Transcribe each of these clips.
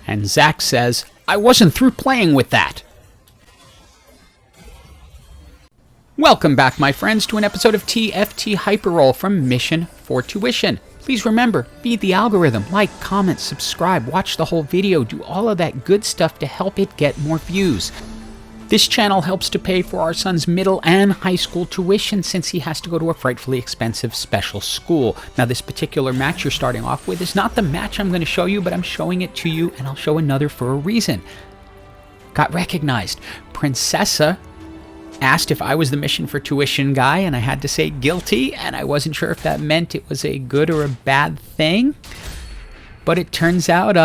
And Zach says, I wasn't through playing with that. Welcome back, my friends, to an episode of TFT Hyperroll from Mission for Tuition. Please remember, beat the algorithm, like, comment, subscribe, watch the whole video, do all of that good stuff to help it get more views. This channel helps to pay for our son's middle and high school tuition since he has to go to a frightfully expensive special school. Now, this particular match you're starting off with is not the match I'm going to show you, but I'm showing it to you, and I'll show another for a reason. Got recognized. Princessa asked if I was the Mission for Tuition guy, and I had to say guilty, and I wasn't sure if that meant it was a good or a bad thing. But it turns out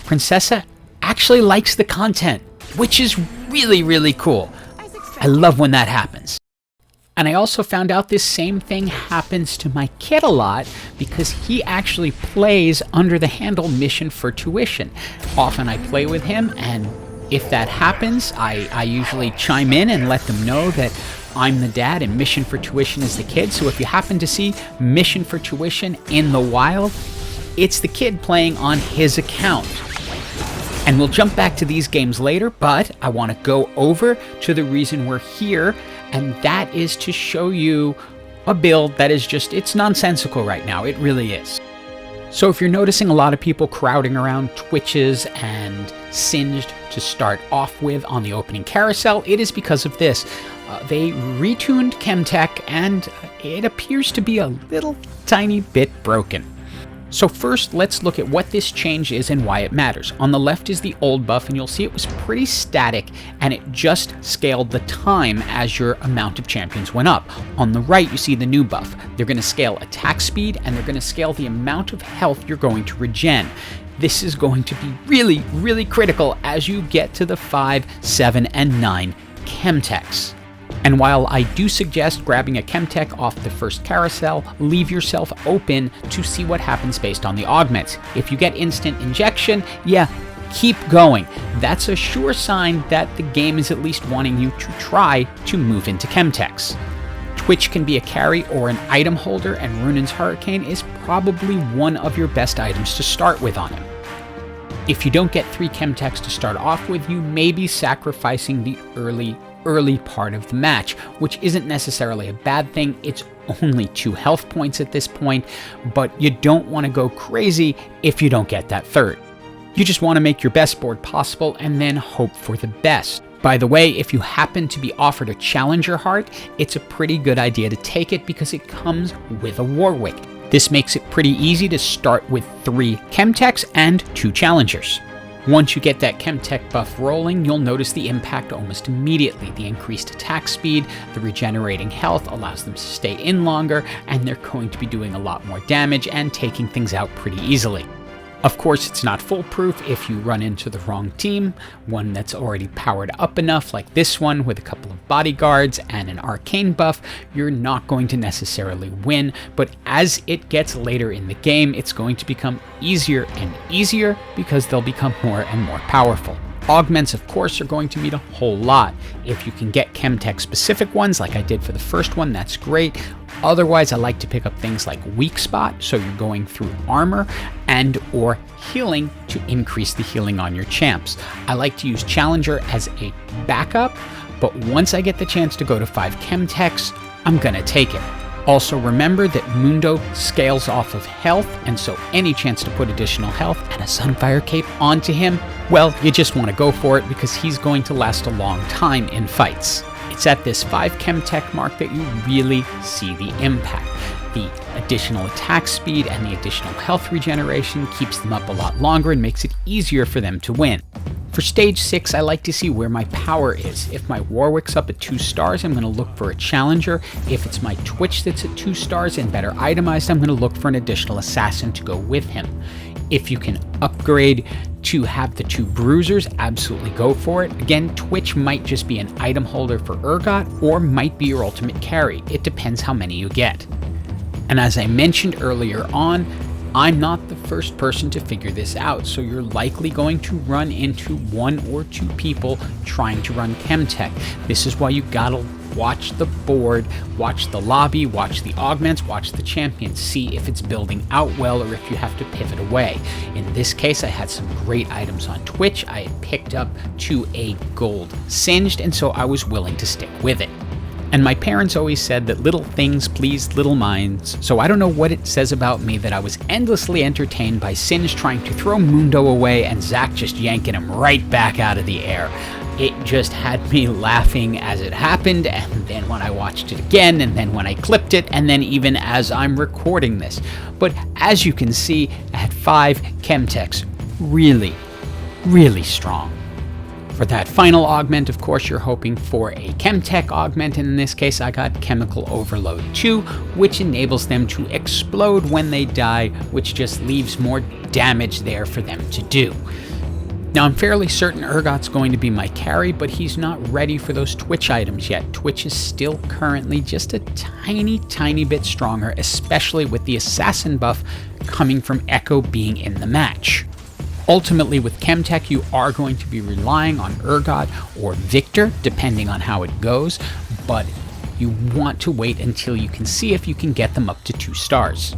Princessa actually likes the content, which is really, really cool. I love when that happens. And I also found out this same thing happens to my kid a lot because he actually plays under the handle Mission for Tuition. Often I play with him, and if that happens, I usually chime in and let them know that I'm the dad and Mission for Tuition is the kid. So if you happen to see Mission for Tuition in the wild, it's the kid playing on his account. And we'll jump back to these games later, but I want to go over to the reason we're here, and that is to show you a build that is just, it's nonsensical right now. It really is. So if you're noticing a lot of people crowding around Twitches and Singed to start off with on the opening carousel, it is because of this. They retuned Chemtech, and it appears to be a little tiny bit broken. So first, let's look at what this change is and why it matters. On the left is the old buff, and you'll see it was pretty static, and it just scaled the time as your amount of champions went up. On the right, you see the new buff. They're going to scale attack speed, and they're going to scale the amount of health you're going to regen. This is going to be really, really critical as you get to the 5, 7, and 9 Chemtechs. And while I do suggest grabbing a Chemtech off the first carousel, leave yourself open to see what happens based on the augments. If you get instant injection, yeah, keep going. That's a sure sign that the game is at least wanting you to try to move into Chemtechs. Twitch can be a carry or an item holder, and Runan's Hurricane is probably one of your best items to start with on him. If you don't get 3 Chemtechs to start off with, you may be sacrificing the early part of the match, which isn't necessarily a bad thing. It's only 2 health points at this point, but you don't want to go crazy if you don't get that 3rd. You just want to make your best board possible and then hope for the best. By the way, if you happen to be offered a Challenger Heart, it's a pretty good idea to take it because it comes with a Warwick. This makes it pretty easy to start with 3 Chemtechs and 2 Challengers. Once you get that Chemtech buff rolling, you'll notice the impact almost immediately. The increased attack speed, the regenerating health allows them to stay in longer, and they're going to be doing a lot more damage and taking things out pretty easily. Of course, it's not foolproof if you run into the wrong team, one that's already powered up enough like this one with a couple of bodyguards and an arcane buff. You're not going to necessarily win, but as it gets later in the game, it's going to become easier and easier because they'll become more and more powerful. Augments, of course, are going to mean a whole lot. If you can get Chemtech specific ones like I did for the first one, that's great. Otherwise, I like to pick up things like Weak Spot, so you're going through armor, and or healing to increase the healing on your champs. I like to use Challenger as a backup, but once I get the chance to go to 5 Chemtechs, I'm gonna take it. Also remember that Mundo scales off of health, and so any chance to put additional health and a Sunfire Cape onto him, well, you just want to go for it because he's going to last a long time in fights. It's at this 5 Chemtech mark that you really see the impact. The additional attack speed and the additional health regeneration keeps them up a lot longer and makes it easier for them to win. For stage 6, I like to see where my power is. If my Warwick's up at 2 stars, I'm going to look for a Challenger. If it's my Twitch that's at 2 stars and better itemized, I'm going to look for an additional Assassin to go with him. If you can upgrade to have the 2 Bruisers, absolutely go for it. Again, Twitch might just be an item holder for Urgot or might be your ultimate carry. It depends how many you get. And as I mentioned earlier on, I'm not the first person to figure this out, so you're likely going to run into 1 or 2 people trying to run Chemtech. This is why you gotta watch the board, watch the lobby, watch the augments, watch the champions, see if it's building out well or if you have to pivot away. In this case, I had some great items on Twitch. I had picked up to a gold singed, and so I was willing to stick with it. And my parents always said that little things please little minds, so I don't know what it says about me that I was endlessly entertained by Singe trying to throw Mundo away and Zach just yanking him right back out of the air. It just had me laughing as it happened, and then when I watched it again, and then when I clipped it, and then even as I'm recording this. But as you can see, at 5, Chemtech's really, really strong. For that final augment, of course, you're hoping for a Chemtech augment, and in this case I got Chemical Overload 2, which enables them to explode when they die, which just leaves more damage there for them to do. Now, I'm fairly certain Urgot's going to be my carry, but he's not ready for those Twitch items yet. Twitch is still currently just a tiny bit stronger, especially with the Assassin buff coming from Echo being in the match. Ultimately, with Chemtech, you are going to be relying on Urgot or Victor, depending on how it goes, but you want to wait until you can see if you can get them up to 2 stars.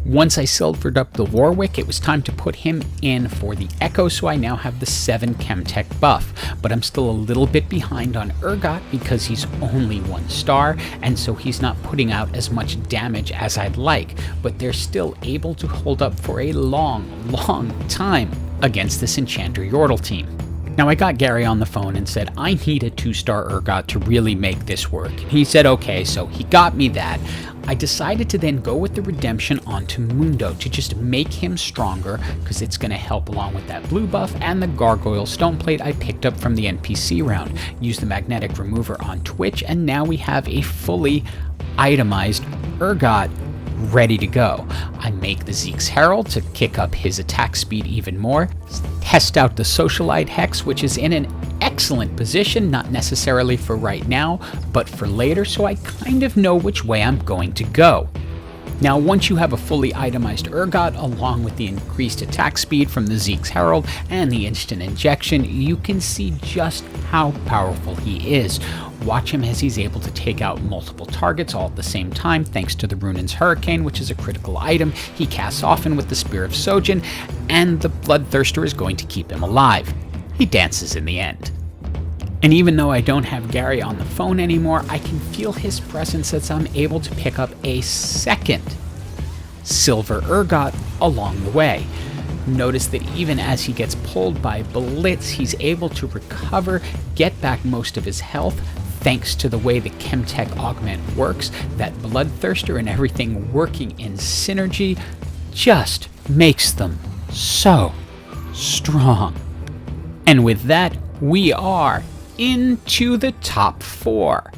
Once I silvered up the Warwick, it was time to put him in for the Echo, so I now have the 7 Chemtech buff, but I'm still a little bit behind on Urgot because he's only 1 star, and so he's not putting out as much damage as I'd like, but they're still able to hold up for a long time against this Enchanter Yordle team. Now, I got Gary on the phone and said, I need a 2-star Urgot to really make this work. He said, okay, so he got me that. I decided to then go with the redemption onto Mundo to just make him stronger, because it's going to help along with that blue buff and the Gargoyle Stone Plate I picked up from the NPC round. Use the magnetic remover on Twitch, and now we have a fully itemized Urgot ready to go. I make the Zeke's Herald to kick up his attack speed even more, test out the Socialite Hex, which is in an excellent position, not necessarily for right now, but for later, so I kind of know which way I'm going to go. Now, once you have a fully itemized Urgot, along with the increased attack speed from the Zeke's Herald and the instant injection, you can see just how powerful he is. Watch him as he's able to take out multiple targets all at the same time, thanks to the Runin's Hurricane, which is a critical item. He casts often with the Spear of Sojin, and the Bloodthirster is going to keep him alive. He dances in the end. And even though I don't have Gary on the phone anymore, I can feel his presence as I'm able to pick up a 2nd Silver Urgot along the way. Notice that even as he gets pulled by Blitz, he's able to recover, get back most of his health, thanks to the way the Chemtech augment works. That Bloodthirster and everything working in synergy just makes them so strong. And with that, we are into the top 4.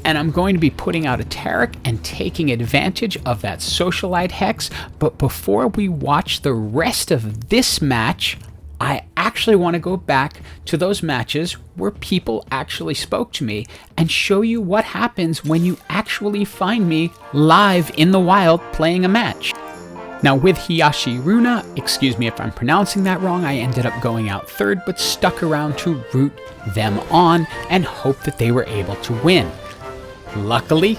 And I'm going to be putting out a Taric and taking advantage of that Socialite Hex. But before we watch the rest of this match, I actually want to go back to those matches where people actually spoke to me and show you what happens when you actually find me live in the wild playing a match. Now, with Hiyashiruna, excuse me if I'm pronouncing that wrong, I ended up going out 3rd, but stuck around to root them on and hope that they were able to win. Luckily,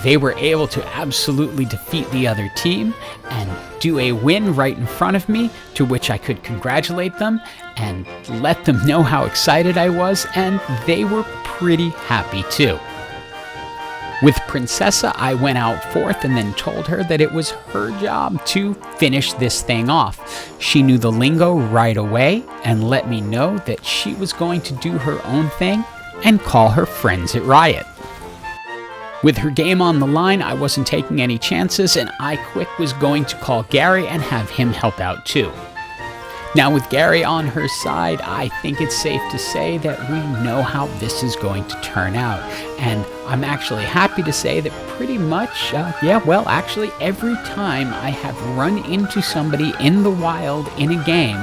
they were able to absolutely defeat the other team and do a win right in front of me, to which I could congratulate them and let them know how excited I was, and they were pretty happy too. With Princessa, I went out 4th and then told her that it was her job to finish this thing off. She knew the lingo right away and let me know that she was going to do her own thing and call her friends at Riot. With her game on the line, I wasn't taking any chances, and I quick was going to call Gary and have him help out too. Now, with Gary on her side, I think it's safe to say that we know how this is going to turn out. And I'm actually happy to say that pretty much, actually every time I have run into somebody in the wild in a game,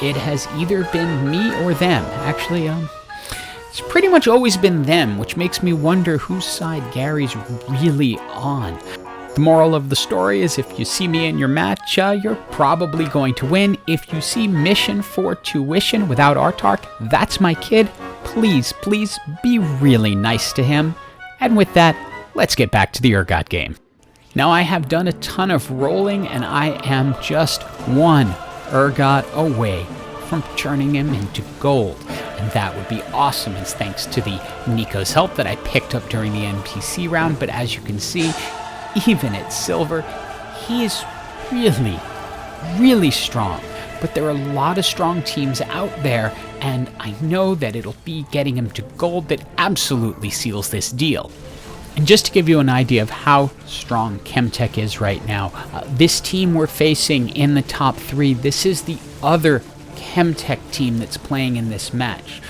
it has either been me or them. Actually, it's pretty much always been them, which makes me wonder whose side Gary's really on. The moral of the story is if you see me in your match, you're probably going to win. If you see Mission for Tuition without Artark, that's my kid. please, please be really nice to him. And with that, let's get back to the Urgot game. Now I have done a ton of rolling and I am just one Urgot away from turning him into gold. And that would be awesome, and thanks to the Nico's help that I picked up during the NPC round. But as you can see, even at silver, he is really, really strong. But there are a lot of strong teams out there, and I know that it'll be getting him to gold that absolutely seals this deal. And just to give you an idea of how strong Chemtech is right now, this team we're facing in the top 3, this is the other Chemtech team that's playing in this match.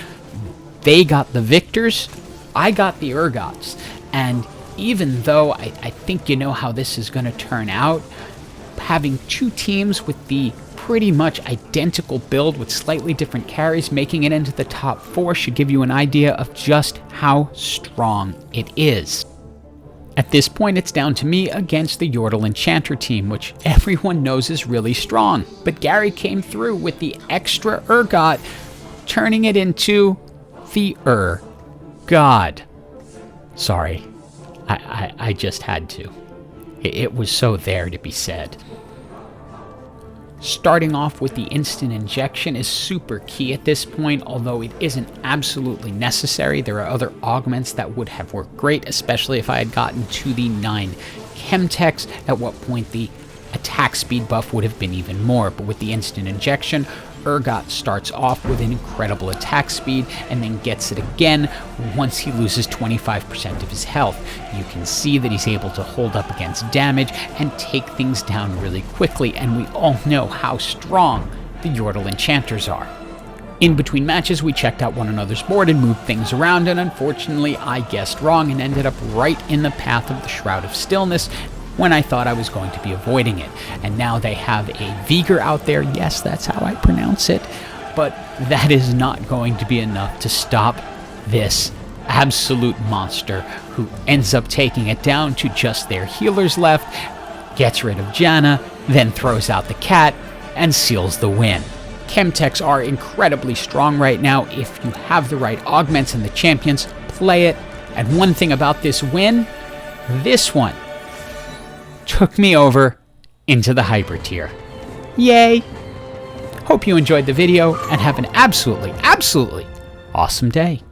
They got the victors, I got the Urgots, and even though I think you know how this is going to turn out, having 2 teams with the pretty much identical build with slightly different carries making it into the top 4 should give you an idea of just how strong it is. At this point, it's down to me against the Yordle Enchanter team, which everyone knows is really strong. But Gary came through with the extra Urgot, turning it into the God. Sorry, I just had to. It was so there to be said. Starting off with the instant injection is super key at this point, although it isn't absolutely necessary. There are other augments that would have worked great, especially if I had gotten to the 9 Chemtechs, at what point the attack speed buff would have been even more. But with the instant injection, Urgot starts off with an incredible attack speed and then gets it again once he loses 25% of his health. You can see that he's able to hold up against damage and take things down really quickly, and we all know how strong the Yordle Enchanters are. In between matches, we checked out one another's board and moved things around, and unfortunately I guessed wrong and ended up right in the path of the Shroud of Stillness when I thought I was going to be avoiding it. And now they have a Vigor out there. Yes, that's how I pronounce it. But that is not going to be enough to stop this absolute monster, who ends up taking it down to just their healers left, gets rid of Janna, then throws out the cat, and seals the win. Chemtechs are incredibly strong right now. If you have the right augments and the champions, play it. And one thing about this win, this one took me over into the hyper tier. Yay! Hope you enjoyed the video and have an absolutely, absolutely awesome day.